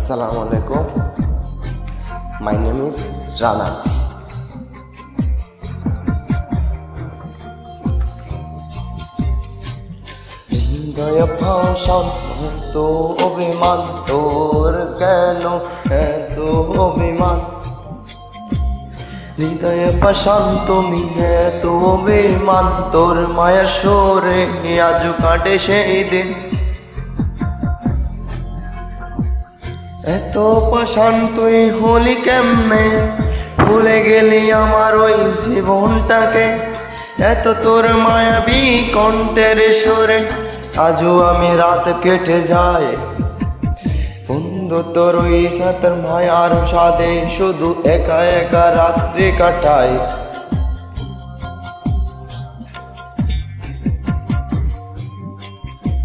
Assalamu alaikum. My name is Rana. হৃদয় ভাষণ এত অভিমান তোর কেন এত অভিমান হৃদয় ভাষণ তুমি এত অভিমান তোর মায়ের সরে আজ কাটে সেই দিন এত পাষাণ তুই হলি কেমনে ভুলে গেলি আমার ওই জীবনটাকে এত তোর মায়াবী কণ্ঠের সুরে আজও আমি রাত কেটে যায় বন্ধু তোর ওই হাতের মায়ার সাথে শুধু একা একা রাত্রি কাটাই।